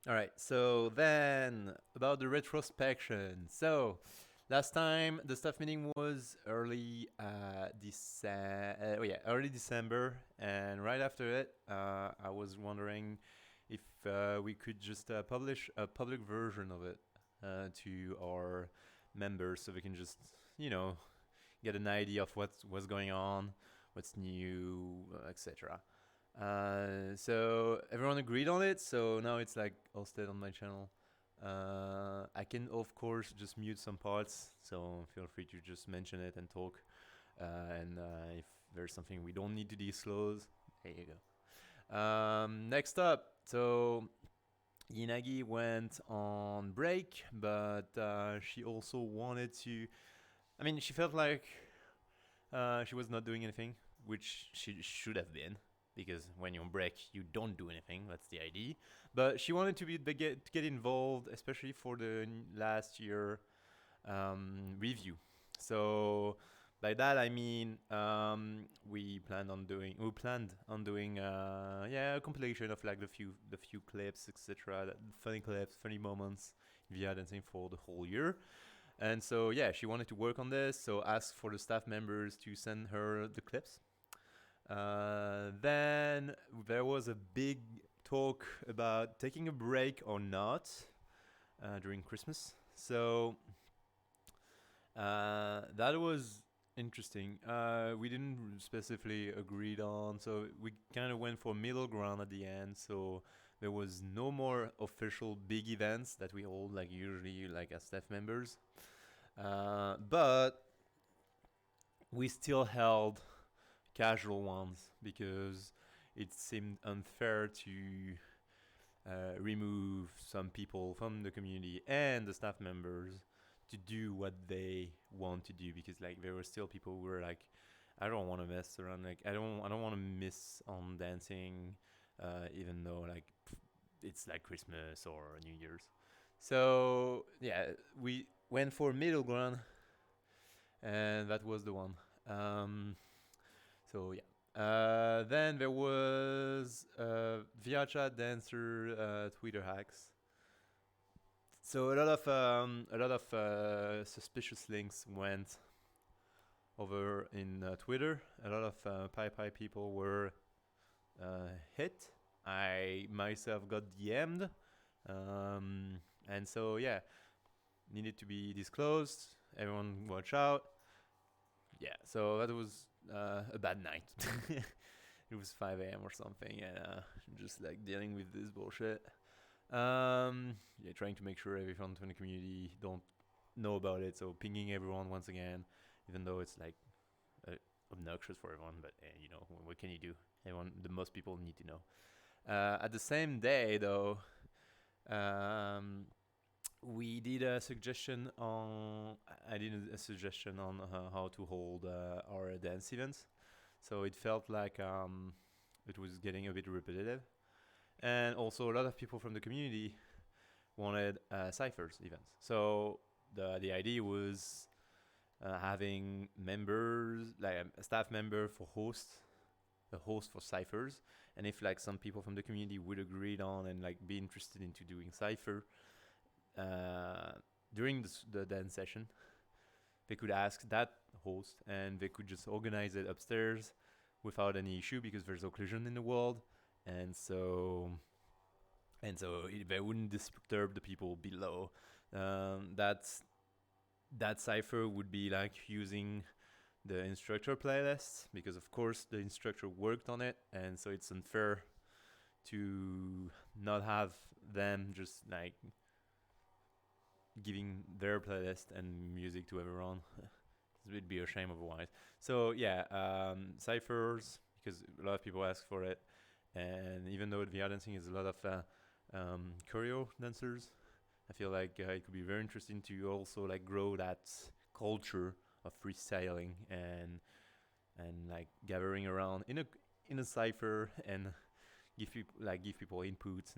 All right. So then about the retrospection. So last time the staff meeting was early December, and right after it, I was wondering if we could just publish a public version of it to our members, so we can just get an idea of what's going on, what's new, etc. So everyone agreed on it. So now it's like hosted on my channel. I can of course just mute some parts. So feel free to just mention it and talk. And if there's something we don't need to disclose, there you go. Next up, so Yinagi went on break, but she also wanted to. I mean, she felt like she was not doing anything, which she should have been, because when you're on break, you don't do anything. That's the idea. But she wanted to get involved, especially for the last year review. So by that I mean we planned on doing a compilation of like the few clips, etc. Funny clips, funny moments in VRDancing for the whole year. And so yeah, she wanted to work on this, so asked for the staff members to send her the clips. Then there was a big talk about taking a break or not during Christmas. So that was interesting. We didn't specifically agreed on, so we kind of went for middle ground at the end. So there was no more official big events that we hold like usually like as staff members, but we still held casual ones because it seemed unfair to remove some people from the community and the staff members to do what they want to do, because like there were still people who were like, I don't want to mess around, like I don't want to miss on dancing, even though like it's like Christmas or New Year's. So yeah, we went for middle ground, and that was the one. So yeah. Then there was VRChat dancer Twitter hacks. So a lot of suspicious links went over in Twitter. A lot of Pi people were hit. I myself got DM'd, and so yeah, needed to be disclosed. Everyone watch out. Yeah, so that was a bad night. It was 5 a.m. or something, and just like dealing with this bullshit. Yeah, trying to make sure everyone from the community don't know about it. So pinging everyone once again, even though it's like obnoxious for everyone. But what can you do? The most people need to know. At the same day, though, um, we did a suggestion on. I did a suggestion on how to hold our dance events. So it felt like it was getting a bit repetitive, and also a lot of people from the community wanted ciphers events. So the idea was having members, like a staff member for host, a host for ciphers, and if like some people from the community would agree on and like be interested into doing cipher uh, during the dance session, they could ask that host, and they could just organize it upstairs without any issue because there's occlusion in the world, and so they wouldn't disturb the people below. That cipher would be like using the instructor playlist, because of course the instructor worked on it, and so it's unfair to not have them just like giving their playlist and music to everyone. It would be a shame otherwise. So yeah, ciphers, because a lot of people ask for it, and even though VR dancing is a lot of choreo dancers, I feel like it could be very interesting to also like grow that culture of freestyling and like gathering around in a cipher and give people inputs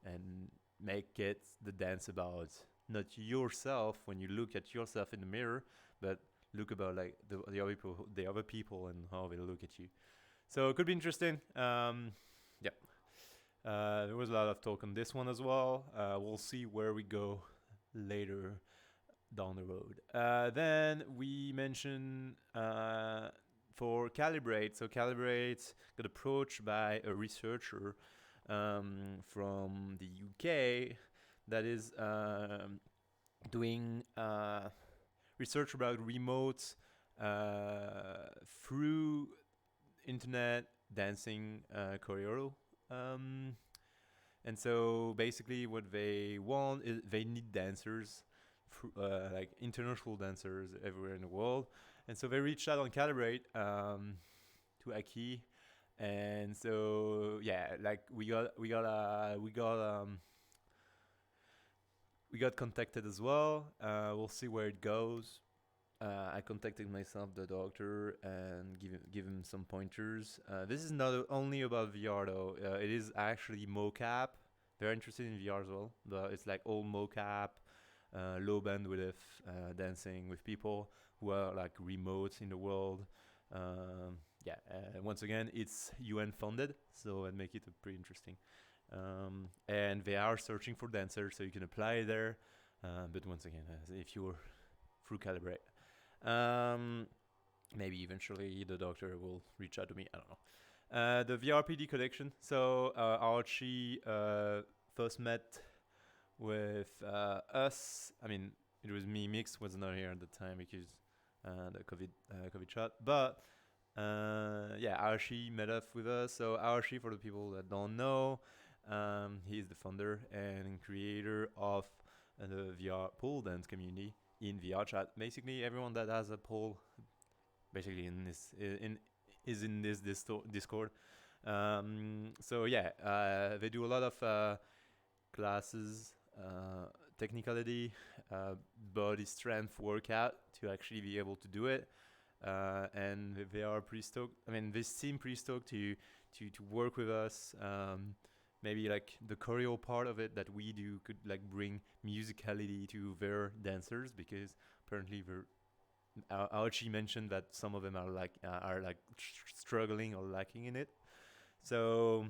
and make it the dance about not yourself when you look at yourself in the mirror, but look about like the other people and how they look at you. So it could be interesting. Yeah. There was a lot of talk on this one as well. We'll see where we go later down the road. Then we mentioned for Calibrate. So Calibrate got approached by a researcher from the UK that is doing research about remote through internet dancing choreo. And so basically what they want is they need dancers, like international dancers everywhere in the world. And so they reached out on Calibrate to Aki. And so yeah, like we got contacted as well. We'll see where it goes. I contacted myself the doctor and give him some pointers. This is not only about VR though. It is actually mocap. They're interested in VR as well, but it's like all mocap, low bandwidth dancing with people who are like remote in the world. Yeah, once again, it's UN funded, so it make it pretty interesting. And they are searching for dancers, so you can apply there. But once again, if you're through Calibrate. Maybe eventually the doctor will reach out to me. I don't know. The VRPD collection. So Archie first met with us. I mean, it was me. Mix was not here at the time because the COVID shot. But yeah, Archie met up with us. So Archie, for the people that don't know, he's the founder and creator of the VR pole dance community in VR chat. Basically, everyone that has a pole, basically is in this Discord. So yeah, they do a lot of classes, technicality, body strength workout to actually be able to do it. And they are pretty stoked. I mean, they seem pretty stoked to work with us. Maybe like the choreo part of it that we do could like bring musicality to their dancers, because apparently Archie mentioned that some of them are like struggling or lacking in it. So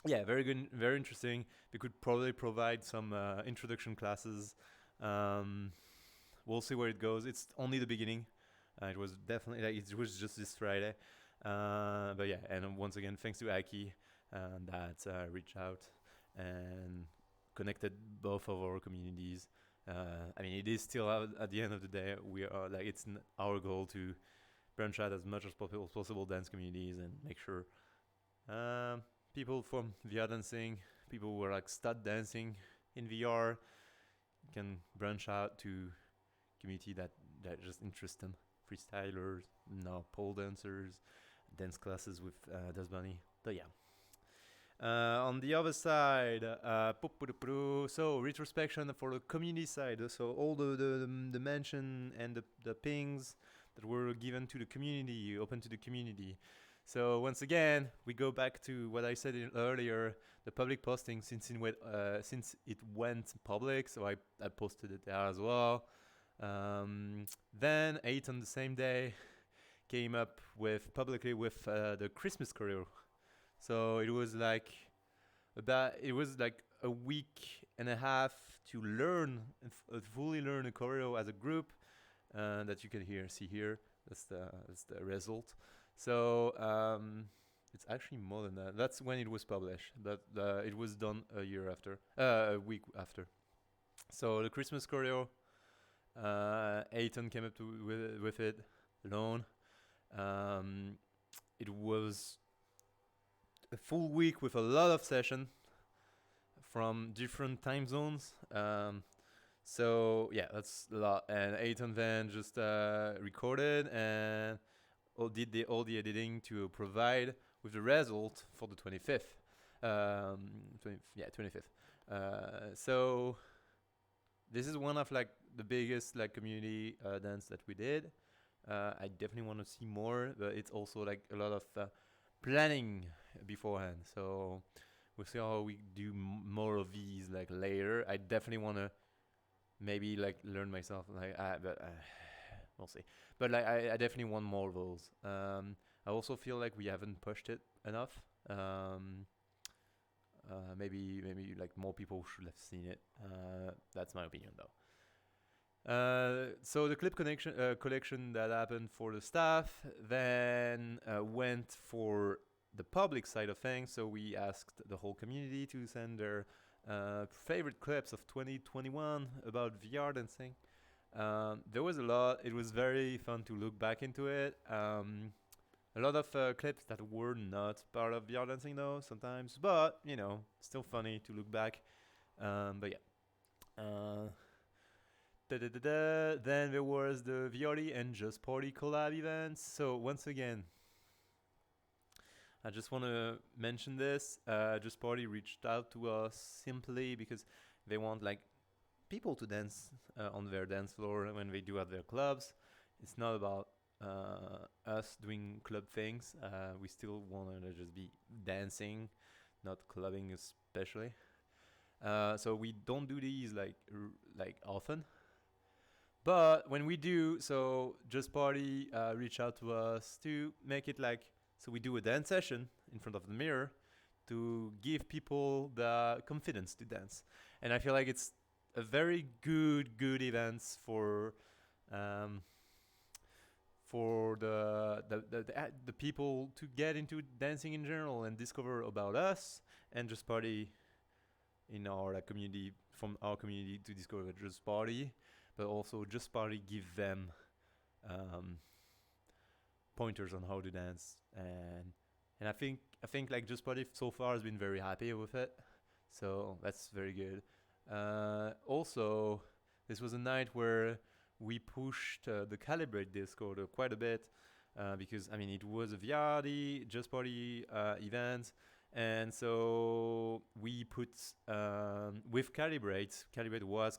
yeah, very good, very interesting. We could probably provide some introduction classes. We'll see where it goes. It's only the beginning. It was definitely like it was just this Friday. But yeah, and once again, thanks to Aki that reached out and connected both of our communities. I mean, it is still at the end of the day, we are like it's our goal to branch out as much as possible dance communities and make sure people from VRDancing, people who are like stud dancing in VR, can branch out to community that just interest them. Freestylers, pole dancers, dance classes with Das Bunny. But yeah. On the other side, so retrospection for the community side. So all the mention and the pings that were given to the community, open to the community. So once again, we go back to what I said earlier, the public posting since it went public. So I posted it there as well. Then 8 on the same day came up with publicly with the Christmas choreo. So it was like a week and a half to learn fully learn a choreo as a group that you can see here. That's the result. So it's actually more than that. That's when it was published. But it was done a week after. So the Christmas choreo, Aiton came up with it alone. It was a full week with a lot of sessions from different time zones. So yeah, that's a lot. And Aiton then just recorded and did all the editing to provide with the result for the 25th. 25th. So this is one of like the biggest like community dance that we did. I definitely want to see more, but it's also like a lot of planning beforehand. So we'll see how we do more of these like later. I definitely want to maybe like learn myself, like but we'll see. But like I definitely want more of those. I also feel like we haven't pushed it enough. Maybe like more people should have seen it. That's my opinion though. So the clip collection that happened for the staff then went for the public side of things. So we asked the whole community to send their favorite clips of 2021 about VR dancing. There was a lot. It was very fun to look back into it. A lot of clips that were not part of VR dancing though sometimes, but you know, still funny to look back. But yeah. Then there was the VRD and Just Party collab events. So once again, I just want to mention this. Just Party reached out to us simply because they want like people to dance on their dance floor when they do at their clubs. It's not about us doing club things. We still want to just be dancing, not clubbing especially. So we don't do these like often. But when we do, so Just Party reach out to us to make it like, so we do a dance session in front of the mirror to give people the confidence to dance. And I feel like it's a very good event for the people to get into dancing in general and discover about us, and Just Party in our community, from our community to discover Just Party, but also Just Party give them pointers on how to dance, and I think like Just Party so far has been very happy with it, so that's very good. Also, this was a night where we pushed the Calibrate Discord quite a bit because I mean it was a VRD Just Party event. And so we put with Calibrate. Calibrate was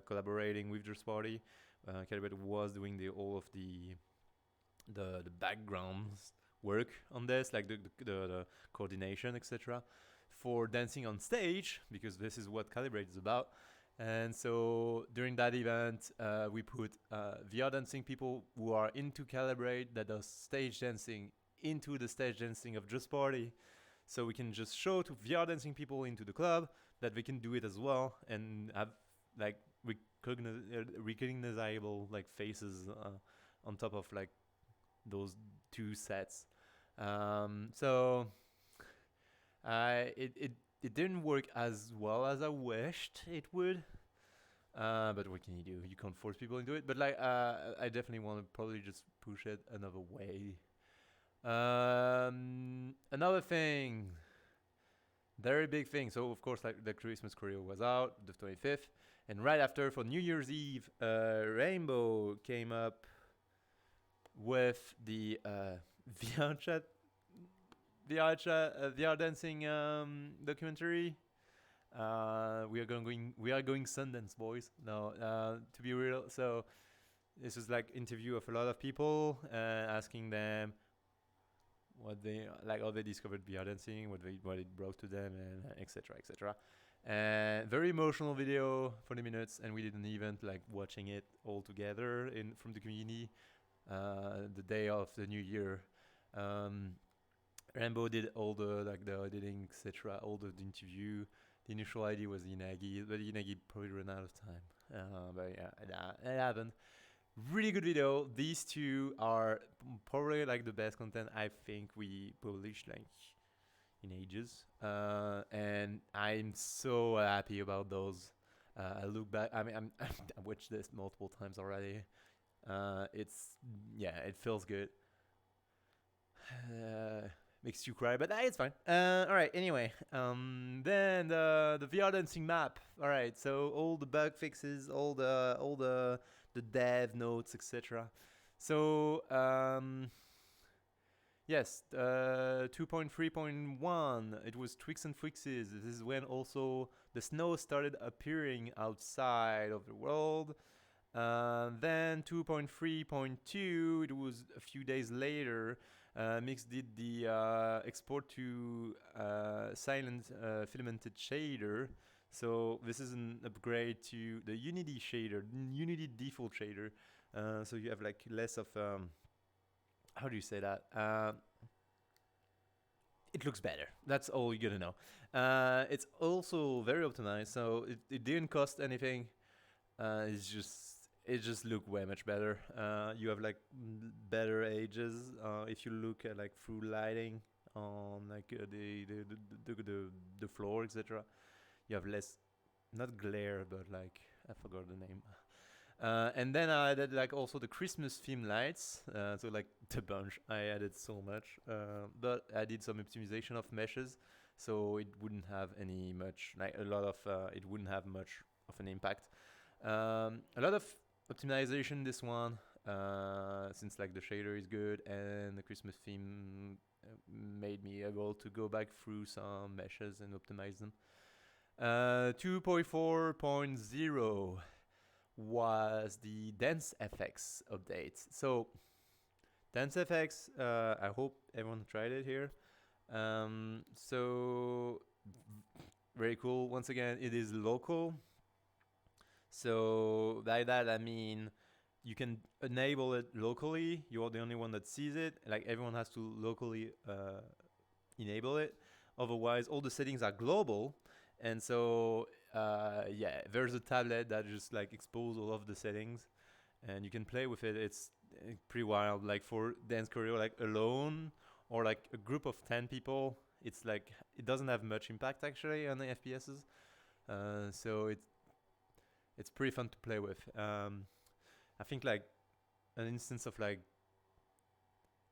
collaborating with Just Party. Calibrate was doing all of the background work on this, like the coordination, etc., for dancing on stage, because this is what Calibrate is about. And so during that event, we put VR dancing people who are into Calibrate that does stage dancing into the stage dancing of Just Party. So we can just show to VR dancing people into the club that they can do it as well and have like recognizable like faces on top of like those two sets. So it didn't work as well as I wished it would. But what can you do? You can't force people into it. But like, I definitely want to probably just push it another way. Another thing, very big thing. So of course, like the Christmas choreo was out the 25th, and right after for New Year's Eve, Rainbow came up with the VR dancing documentary. We are going Sundance, boys. No, to be real. So this was like interview of a lot of people, asking them what they like, how they discovered VR dancing, what it brought to them, and etc. etc. And very emotional video, 40 minutes, and we did an event like watching it all together from the community, the day of the new year. Rainbow did all the editing, etc., all the interview. The initial idea was Inagi, but Inagi probably ran out of time. But yeah, it happened. Really good video. These two are probably like the best content I think we published like in ages, and I'm so happy about those. I look back. I mean, I watched this multiple times already. It feels good. Makes you cry, but it's fine. All right. Anyway, then the VR dancing map. All right. So all the bug fixes, all the dev notes, etc. So yes, 2.3.1. It was tweaks and fixes. This is when also the snow started appearing outside of the world. Then 2.3.2. It was a few days later. Mix did the export to silent filamented shader. So this is an upgrade to the Unity shader, Unity default shader. So you have like less of how do you say that? it looks better. That's all you gotta know. It's also very optimized, so it didn't cost anything. It just look way much better. You have like better edges. If you look at like through lighting on like the floor, etc. You have less, not glare, but like I forgot the name. And then I added like also the Christmas theme lights. So like the bunch, I added so much. But I did some optimization of meshes, so it wouldn't have any much like a lot of it wouldn't have much of an impact. A lot of optimization this one, since like the shader is good and the Christmas theme made me able to go back through some meshes and optimize them. 2.4.0 was the Dance FX update. So Dance FX, I hope everyone tried it here. So very cool. Once again, it is local. So by that I mean you can enable it locally. You're the only one that sees it. Like everyone has to locally enable it. Otherwise, all the settings are global. And so yeah, there's a tablet that just like exposes all of the settings, and you can play with it. It's pretty wild. Like for dance choreo, like alone or like a group of 10 people, it's like it doesn't have much impact actually on the FPSs. So it's pretty fun to play with. I think like an instance of like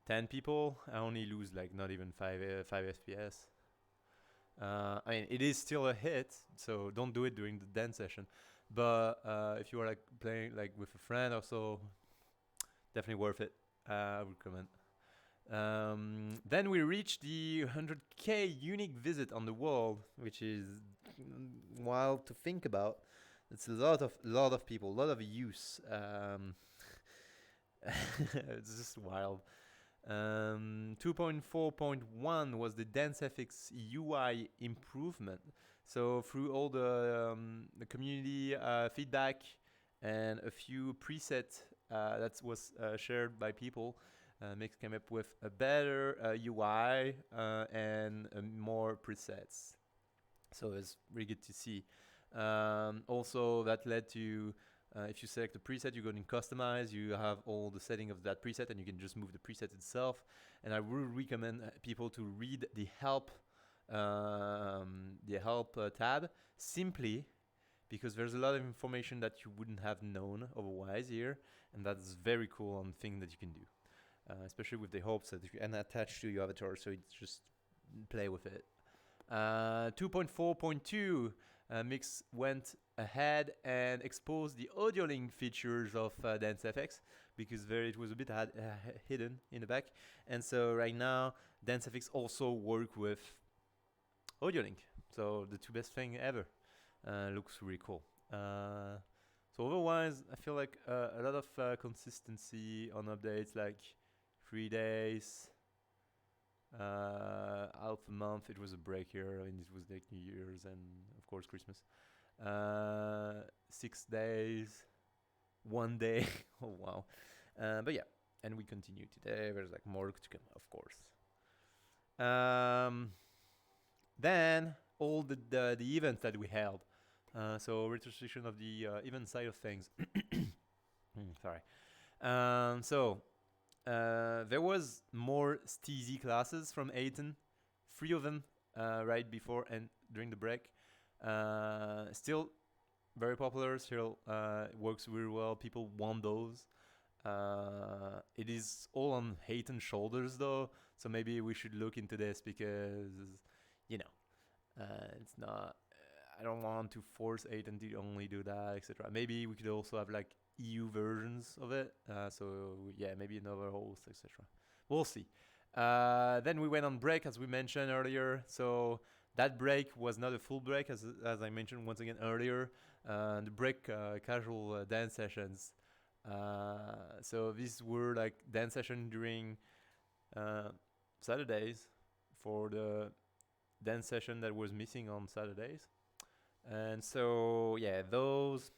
10 people, I only lose like not even 5 FPS. I mean, it is still a hit, so don't do it during the dance session. But if you are like playing like with a friend or so, definitely worth it. I would recommend. Then we reached the 100k unique visit on the world, which is wild to think about. It's a lot of people, a lot of use. It's just wild. 2.4.1 was the DanceFX UI improvement. So through all the community feedback and a few presets that was shared by people, Mix came up with a better UI and more presets. So it's really good to see. Also, that led to if you select a preset, you go in customize, you have all the setting of that preset, and you can just move the preset itself. And I would recommend people to read the help tab, simply because there's a lot of information that you wouldn't have known otherwise here, and that's very cool on thing that you can do, especially with the hopes that you can attach to your avatar, so it's just play with it. 2.4.2 Mix went ahead and exposed the audio link features of DanceFX, because it was a bit hidden in the back. And so right now, DanceFX also work with audio link. So the two best thing ever. Looks really cool. So otherwise, I feel like a lot of consistency on updates, like 3 days, half a month. It was a break here, and it was like New Year's and of course Christmas. 6 days, 1 day. Oh wow. But yeah, and we continue today. There's like more to come, of course. Then all the events that we held. So retrospection of the event side of things. Sorry. So there was more Steezy classes from Aiton, 3 of them right before and during the break. Still very popular, still works really well. People want those. It is all on Aiton's shoulders though, so maybe we should look into this, because you know it's not. I don't want to force Aiton to only do that, etc. Maybe we could also have like EU versions of it. So yeah, maybe another host, etc. We'll see. Then we went on break, as we mentioned earlier. So that break was not a full break, as I mentioned once again earlier. The break casual dance sessions. So these were like dance session during Saturdays for the dance session that was missing on Saturdays. And so yeah, those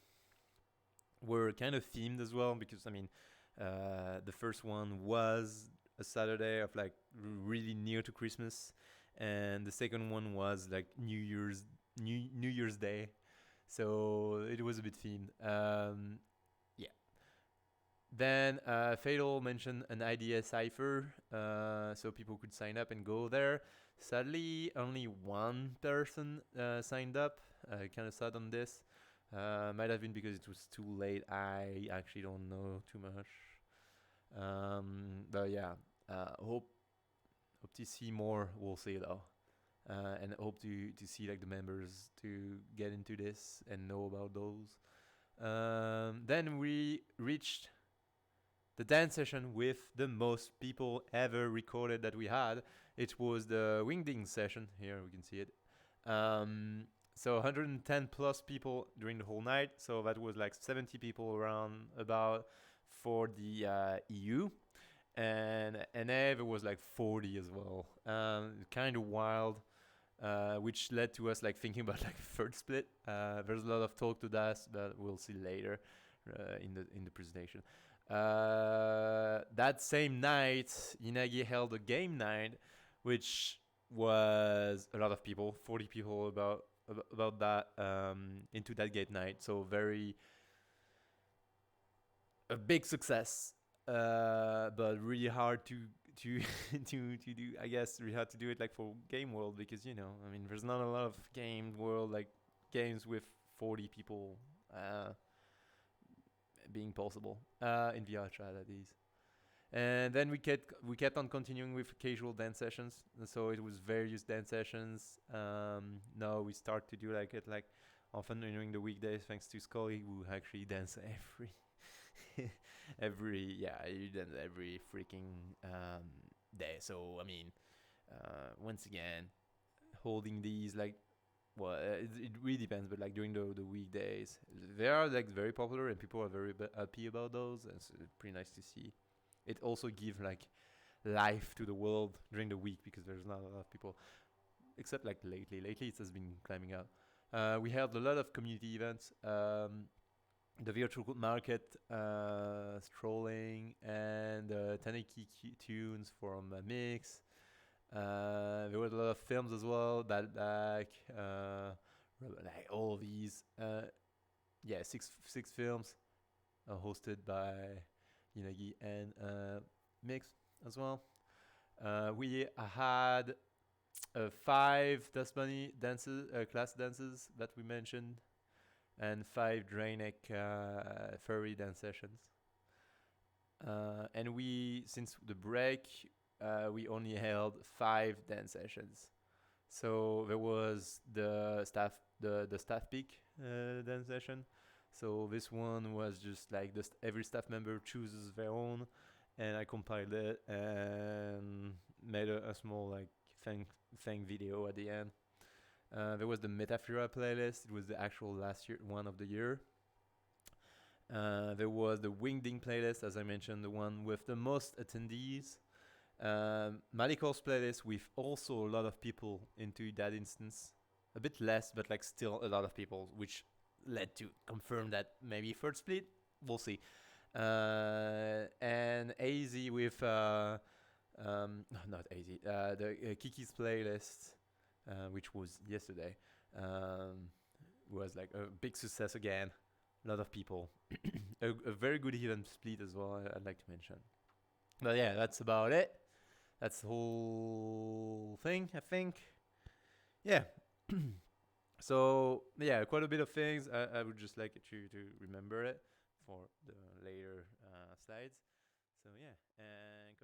were kind of themed as well, because I mean the first one was a Saturday of like really near to Christmas, and the second one was like New Year's Day, so it was a bit themed. Yeah. Then Fatal mentioned an idea cipher, so people could sign up and go there. Sadly, only one person signed up. Kind of sad on this. Might have been because it was too late. I actually don't know too much. But yeah, hope to see more. We'll see though, and hope to see like the members to get into this and know about those. Then we reached the dance session with the most people ever recorded that we had. It was the wingding session. Here we can see it. So 110 plus people during the whole night. So that was like 70 people around about for the EU. And NA there was like 40 as well. Kind of wild. Which led to us like thinking about like third split. There's a lot of talk to that, but we'll see later in the presentation. That same night, Inagi held a game night, which was a lot of people, 40 people about that into that game night. So a big success, but really hard to to do. I guess really hard to do it like for game world because I mean there's not a lot of game world like games with 40 people being possible in VR chat at least. And then we kept on continuing with casual dance sessions. So it was various dance sessions. Now we start to do like it like often during the weekdays, thanks to Scully, who actually dance you dance every freaking day. So I mean, once again, holding these like it really depends, but like during the weekdays, they are like very popular and people are very happy about those. And it's pretty nice to see. It also gives like life to the world during the week because there's not a lot of people, except like lately. Lately, it has been climbing up. We held a lot of community events. The virtual market, strolling, and Taneki tunes from Mix. There was a lot of films as well. Like all these. Six films hosted by Yinagi and Mix as well. We had 5 Dust Bunny dances, class dances that we mentioned, and 5 Drainek furry dance sessions. And since the break, we only held 5 dance sessions. So there was the staff peak dance session. So this one was just like every staff member chooses their own, and I compiled it and made a small like thank video at the end. There was the Metaphora playlist. It was the actual last year one of the year. There was the Wingding playlist, as I mentioned, the one with the most attendees. Malikor's playlist with also a lot of people into that instance. A bit less, but like still a lot of people, which led to confirm that maybe third split. We'll see. And AZ with not AZ, the Kiki's playlist, which was yesterday, was like a big success again. A lot of people. a very good even split as well, I'd like to mention. But yeah, that's about it. That's the whole thing, I think. Yeah. So yeah, quite a bit of things. I would just like you to remember it for the later slides. So yeah, and